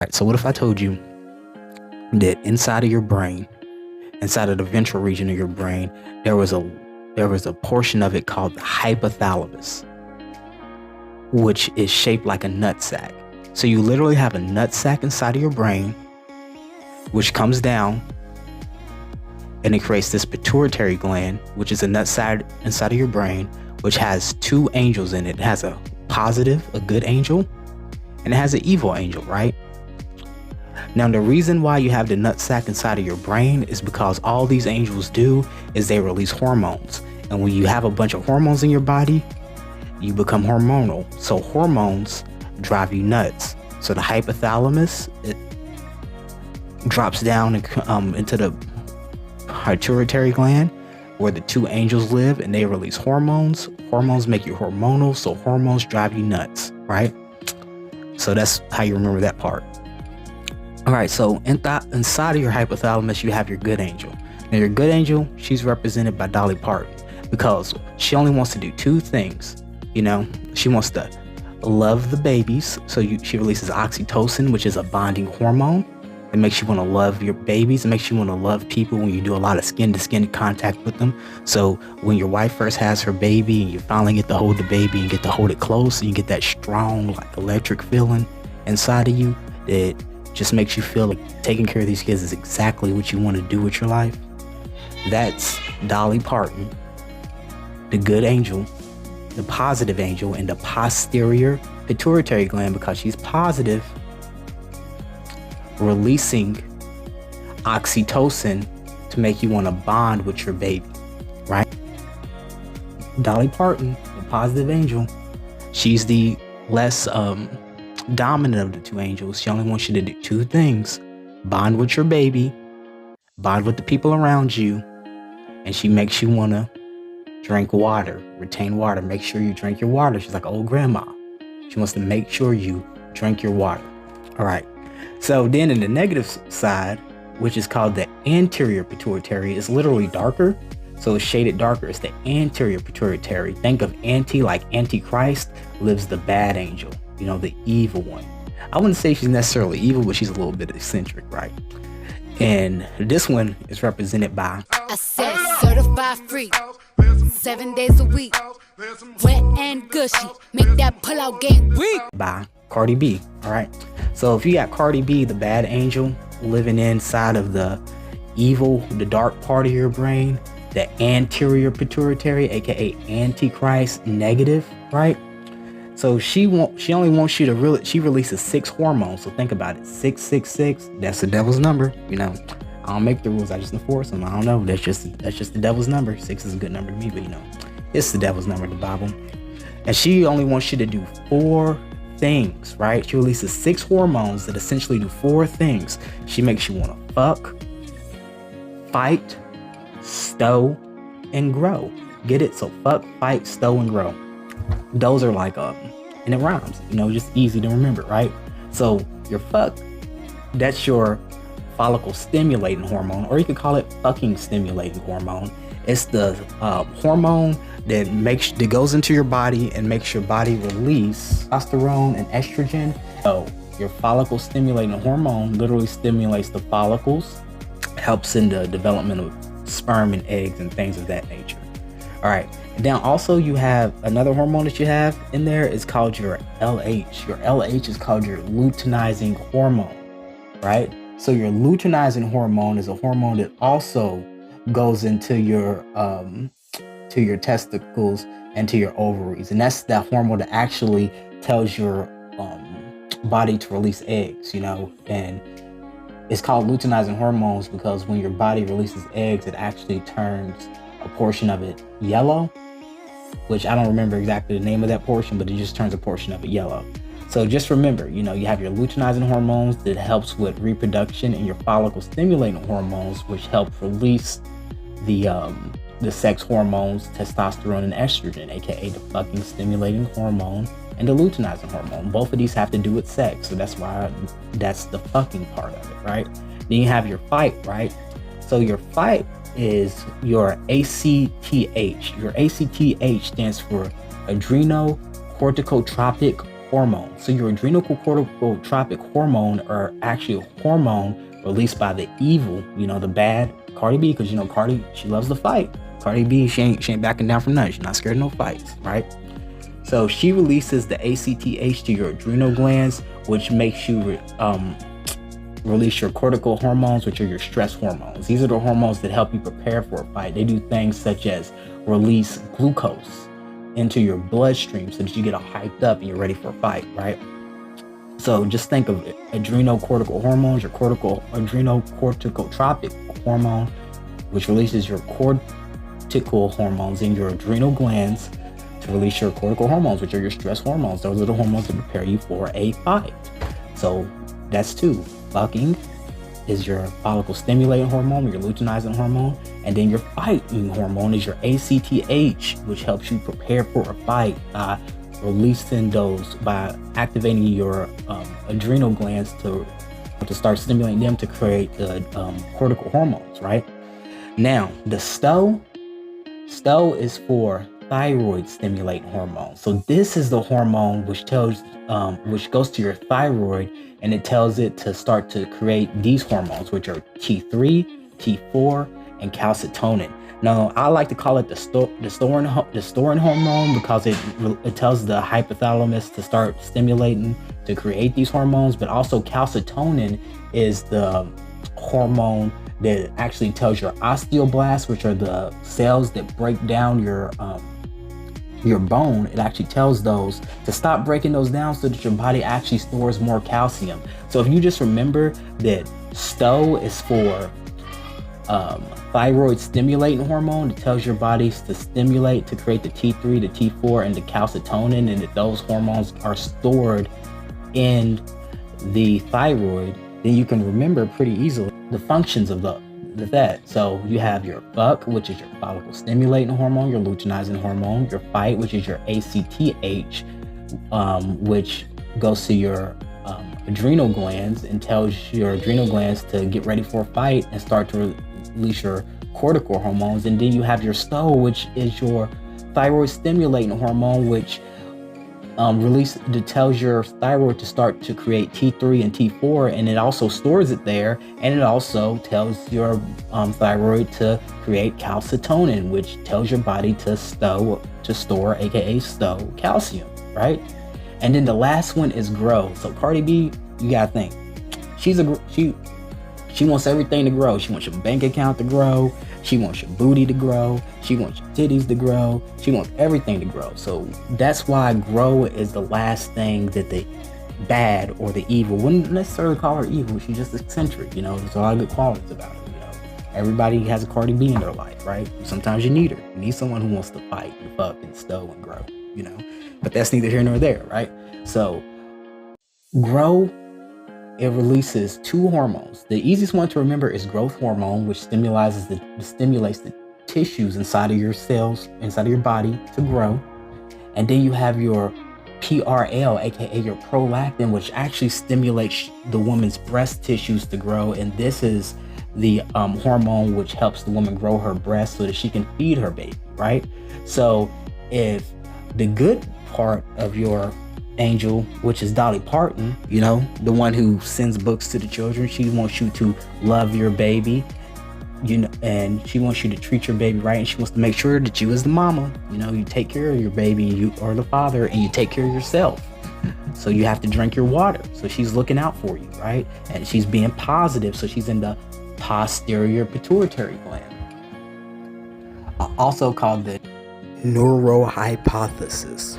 Right, so what if I told you that inside of your brain, inside of the ventral region of your brain, there was a portion of it called the hypothalamus, which is shaped like a nutsack. So you literally have a nutsack inside of your brain, which comes down and it creates this pituitary gland, which is a nutsack inside of your brain, which has two angels in it. It has a positive, a good angel, and it has an evil angel, right? Now, the reason why you have the nutsack inside of your brain is because all these angels do is they release hormones. And when you have a bunch of hormones in your body, you become hormonal. So hormones drive you nuts. So the hypothalamus, it drops down into the pituitary gland where the two angels live, and they release hormones. Hormones make you hormonal, so hormones drive you nuts, right? So that's how you remember that part. All right, so inside of your hypothalamus, you have your good angel. Now, your good angel, she's represented by Dolly Parton because she only wants to do two things. You know, she wants to love the babies. So she releases oxytocin, which is a bonding hormone. It makes you want to love your babies. It makes you want to love people when you do a lot of skin-to-skin contact with them. So when your wife first has her baby and you finally get to hold the baby and get to hold it close and you get that strong, like, electric feeling inside of you that just makes you feel like taking care of these kids is exactly what you want to do with your life. That's Dolly Parton, the good angel, the positive angel, and the posterior pituitary gland, because she's positive, releasing oxytocin to make you want to bond with your baby, right? Dolly Parton, the positive angel, she's the less dominant of the two angels. She only wants you to do two things: bond with your baby, bond with the people around you, and she makes you want to drink water, retain water. Make sure you drink your water. She's like old grandma. She wants to make sure you drink your water. All right. So then in the negative side, which is called the anterior pituitary, is literally darker. So it's shaded darker. It's the anterior pituitary. Think of anti, like Antichrist, lives the bad angel, you know, the evil one. I wouldn't say she's necessarily evil, but she's a little bit eccentric, right? And this one is represented by, I said certified free, 7 days a week, wet and gushy, make that pull-out game weak. By Cardi B, all right? So if you got Cardi B, the bad angel, living inside of the evil, the dark part of your brain, the anterior pituitary, aka Antichrist, negative, right? So she only wants you to she releases 6 hormones. So think about it, 666. That's the devil's number. You know, I don't make the rules, I just enforce them. I don't know. That's just the devil's number. 6 is a good number to me, but you know, it's the devil's number in the Bible. And she only wants you to do 4 things, right? She releases 6 hormones that essentially do 4 things. She makes you want to fuck, fight, stow, and grow. Get it? So fuck, fight, stow, and grow. Those are like and it rhymes, you know, just easy to remember, right? So your fuck, that's your follicle stimulating hormone, or you could call it fucking stimulating hormone. It's the hormone that goes into your body and makes your body release testosterone and estrogen. So your follicle stimulating hormone literally stimulates the follicles, helps in the development of sperm and eggs and things of that nature. All right. Now also you have another hormone that you have in there is called your LH. Your LH is called your luteinizing hormone, right? So your luteinizing hormone is a hormone that also goes into your testicles and to your ovaries, and that's that hormone that actually tells your body to release eggs, you know. And it's called luteinizing hormones because when your body releases eggs, it actually turns a portion of it yellow, which I don't remember exactly the name of that portion, but it just turns a portion of it yellow. So just remember, you know, you have your luteinizing hormones that helps with reproduction, and your follicle stimulating hormones, which help release the sex hormones, testosterone and estrogen, aka the fucking stimulating hormone and the luteinizing hormone. Both of these have to do with sex, so that's why that's the fucking part of it, right? Then you have your fight, right? So your fight is your ACTH. Your ACTH stands for adrenocorticotropic hormones. So your adrenal corticotropic hormone are actually a hormone released by the evil, the bad Cardi B, because Cardi, she loves to fight. Cardi B, she ain't backing down from nothing. She's not scared of no fights, right? So she releases the ACTH to your adrenal glands, which makes you release your cortical hormones, which are your stress hormones. These are the hormones that help you prepare for a fight. They do things such as release glucose into your bloodstream so that you get all hyped up and you're ready for a fight, right? So just think of adrenal cortical hormones, your adrenal corticotropic hormone, which releases your cortical hormones in your adrenal glands to release your cortical hormones, which are your stress hormones. Those are the hormones that prepare you for a fight. So that's two. Fucking is your follicle stimulating hormone, your luteinizing hormone, and then your fighting hormone is your ACTH, which helps you prepare for a fight by releasing those, by activating your adrenal glands to start stimulating them to create the cortical hormones, right? Now, the STO is for thyroid stimulating hormone. So this is the hormone which goes to your thyroid, and it tells it to start to create these hormones, which are T3, T4, and calcitonin. Now, I like to call it the storing hormone because it tells the hypothalamus to start stimulating to create these hormones, but also calcitonin is the hormone that actually tells your osteoblasts, which are the cells that break down your bone. It actually tells those to stop breaking those down so that your body actually stores more calcium. So if you just remember that STO is for thyroid stimulating hormone, it tells your bodies to stimulate to create the T3, the T4, and the calcitonin, and that those hormones are stored in the thyroid, then you can remember pretty easily the functions of that. So you have your FUCK, which is your follicle stimulating hormone, your luteinizing hormone, your FIGHT, which is your ACTH, which goes to your adrenal glands and tells your adrenal glands to get ready for a fight and start to release your cortical hormones. And then you have your STO, which is your thyroid stimulating hormone, which tells your thyroid to start to create T3 and T4, and it also stores it there, and it also tells your thyroid to create calcitonin, which tells your body to store, aka stow calcium, right? And then the last one is grow. So Cardi B, you gotta think, she wants everything to grow. She wants your bank account to grow. She wants your booty to grow. She wants your titties to grow. She wants everything to grow. So that's why grow is the last thing that the bad or the evil wouldn't necessarily call her evil. She's just eccentric, there's a lot of good qualities about her, Everybody has a Cardi B in their life, right? Sometimes you need her. You need someone who wants to fight and fuck and stow and grow, But that's neither here nor there, right? So grow, it releases two hormones. The easiest one to remember is growth hormone, which stimulates the tissues inside of your cells, inside of your body to grow. And then you have your PRL, aka your prolactin, which actually stimulates the woman's breast tissues to grow. And this is the hormone which helps the woman grow her breast so that she can feed her baby, right? So if the good part of your angel, which is Dolly Parton, the one who sends books to the children, she wants you to love your baby, and she wants you to treat your baby right, and she wants to make sure that you as the mama, you take care of your baby, you are the father, and you take care of yourself. So you have to drink your water. So she's looking out for you, right? And she's being positive. So she's in the posterior pituitary gland, also called the neurohypothesis.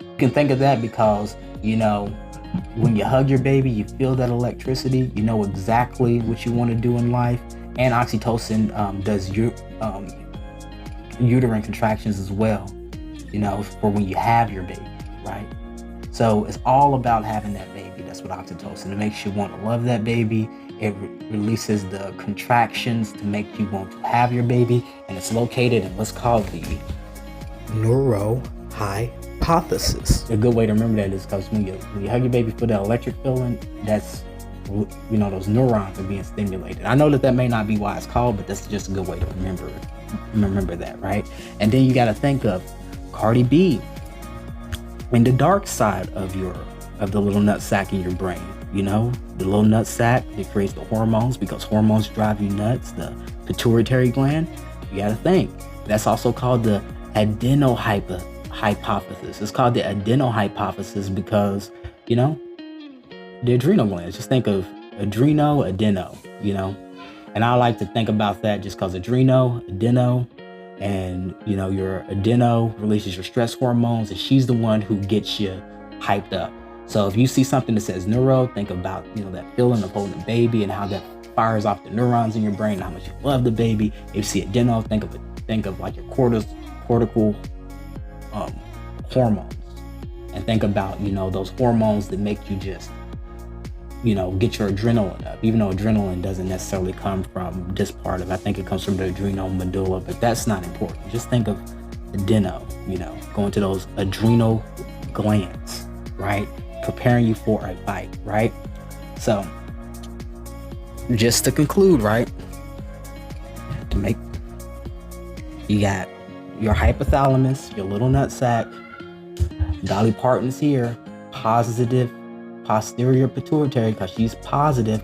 You can think of that because, when you hug your baby, you feel that electricity, you know exactly what you want to do in life. And oxytocin does uterine contractions as well, for when you have your baby, right? So it's all about having that baby. That's what oxytocin, it makes you want to love that baby. It releases the contractions to make you want to have your baby. And it's located in what's called the neurohypothesis. A good way to remember that is because when you hug your baby, feel that electric feeling, that's, those neurons are being stimulated. I know that may not be why it's called, but that's just a good way to remember that, right? And then you got to think of Cardi B. And the dark side of the little nut sack in your brain, the little nut sack that creates the hormones, because hormones drive you nuts, the pituitary gland. You got to think that's also called the hypothesis. It's called the hypothesis because the adrenal glands. Just think of adeno, and I like to think about that just because adeno, and your adeno releases your stress hormones, and she's the one who gets you hyped up. So if you see something that says neuro, think about that feeling of holding a baby and how that fires off the neurons in your brain and how much you love the baby. If you see adeno, think of like your cortical hormones, and think about those hormones that make you just get your adrenaline up, even though adrenaline doesn't necessarily come from this part of it. I think it comes from the adrenal medulla, but that's not important. Just think of adeno, going to those adrenal glands, right? Preparing you for a fight, right? So just to conclude, right? You got your hypothalamus, your little nutsack. Dolly Parton's here, positive posterior pituitary, because she's positive.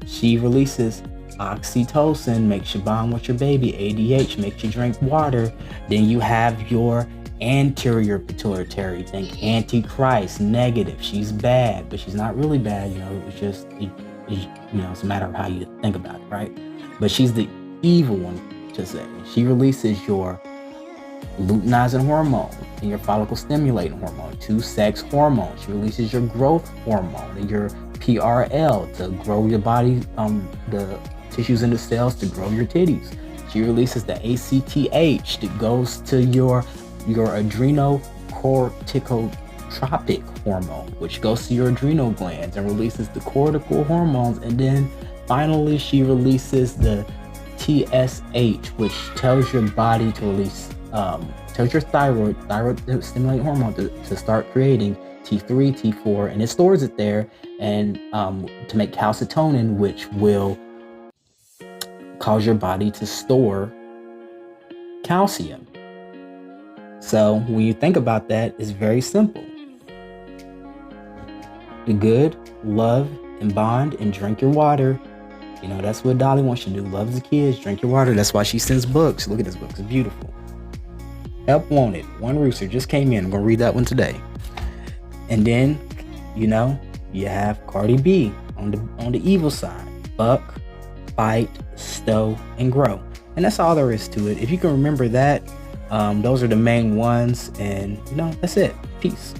She releases oxytocin, makes you bond with your baby. ADH makes you drink water. Then you have your anterior pituitary. Think antichrist, negative. She's bad, but she's not really bad. It's a matter of how you think about it, right? But she's the evil one, to say. She releases your luteinizing hormone and your follicle stimulating hormone, 2 sex hormones. She releases your growth hormone and your PRL to grow your body, the tissues in the cells to grow your titties. She releases the ACTH that goes to your adrenocorticotropic hormone, which goes to your adrenal glands and releases the cortical hormones. And then finally, she releases the TSH, which tells your body to release, tells your thyroid stimulating hormone to start creating T3, T4, and it stores it there, and to make calcitonin, which will cause your body to store calcium. So when you think about that, it's very simple. Be good, love, and bond, and drink your water. That's what Dolly wants you to do. Love the kids, drink your water. That's why she sends books. Look at this book. It's beautiful. Help Wanted. One Rooster just came in. I'm going to read that one today. And then, you have Cardi B on the evil side. Buck, fight, stow, and grow. And that's all there is to it. If you can remember that, those are the main ones. And, that's it. Peace.